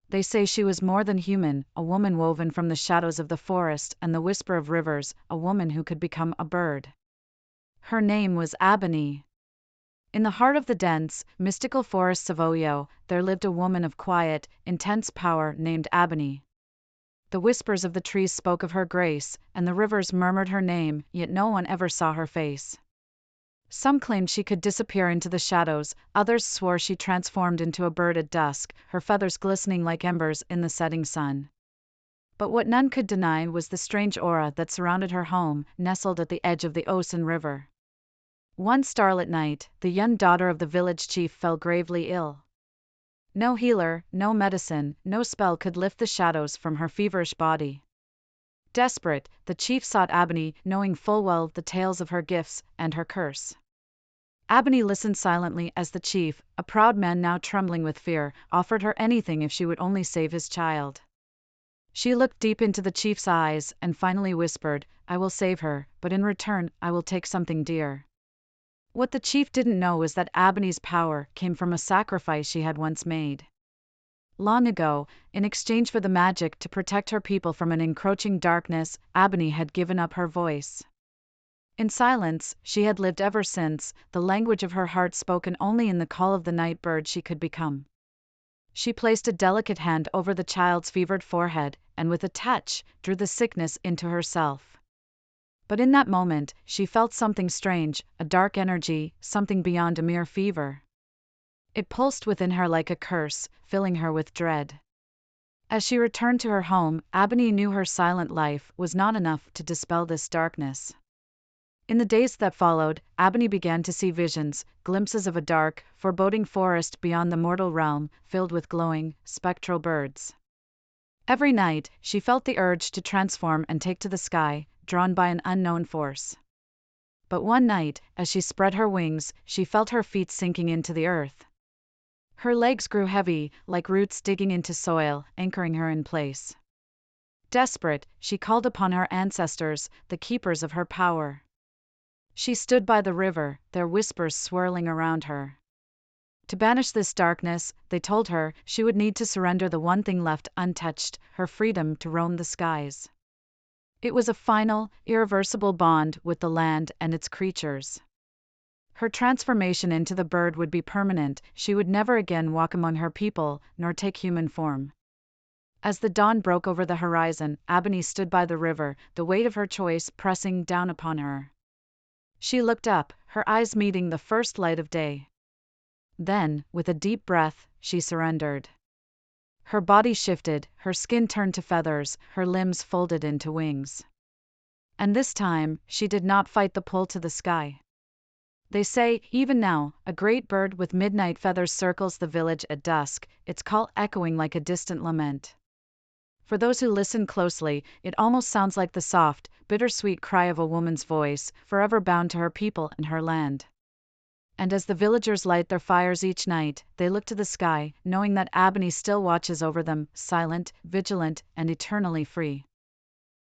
They say she was more than human, a woman woven from the shadows of the forest and the whisper of rivers, a woman who could become a bird. Her name was Abony. In the heart of the dense, mystical forests of Oyo, there lived a woman of quiet, intense power named Abony. The whispers of the trees spoke of her grace, and the rivers murmured her name, yet no one ever saw her face. Some claimed she could disappear into the shadows, others swore she transformed into a bird at dusk, her feathers glistening like embers in the setting sun. But what none could deny was the strange aura that surrounded her home, nestled at the edge of the Osun River. One starlit night, the young daughter of the village chief fell gravely ill. No healer, no medicine, no spell could lift the shadows from her feverish body. Desperate, the chief sought Abony, knowing full well the tales of her gifts and her curse. Abony listened silently as the chief, a proud man now trembling with fear, offered her anything if she would only save his child. She looked deep into the chief's eyes and finally whispered, "I will save her, but in return, I will take something dear." What the chief didn't know was that Abony's power came from a sacrifice she had once made. Long ago, in exchange for the magic to protect her people from an encroaching darkness, Abony had given up her voice. In silence, she had lived ever since, the language of her heart spoken only in the call of the night bird she could become. She placed a delicate hand over the child's fevered forehead, and with a touch, drew the sickness into herself. But in that moment, she felt something strange, a dark energy, something beyond a mere fever. It pulsed within her like a curse, filling her with dread. As she returned to her home, Abony knew her silent life was not enough to dispel this darkness. In the days that followed, Abony began to see visions, glimpses of a dark, foreboding forest beyond the mortal realm, filled with glowing, spectral birds. Every night, she felt the urge to transform and take to the sky, drawn by an unknown force. But one night, as she spread her wings, she felt her feet sinking into the earth. Her legs grew heavy, like roots digging into soil, anchoring her in place. Desperate, she called upon her ancestors, the keepers of her power. She stood by the river, their whispers swirling around her. To banish this darkness, they told her, she would need to surrender the one thing left untouched, her freedom to roam the skies. It was a final, irreversible bond with the land and its creatures. Her transformation into the bird would be permanent, she would never again walk among her people, nor take human form. As the dawn broke over the horizon, Abony stood by the river, the weight of her choice pressing down upon her. She looked up, her eyes meeting the first light of day. Then, with a deep breath, she surrendered. Her body shifted, her skin turned to feathers, her limbs folded into wings. And this time, she did not fight the pull to the sky. They say, even now, a great bird with midnight feathers circles the village at dusk, its call echoing like a distant lament. For those who listen closely, it almost sounds like the soft, bittersweet cry of a woman's voice, forever bound to her people and her land. And as the villagers light their fires each night, they look to the sky, knowing that Abony still watches over them, silent, vigilant, and eternally free.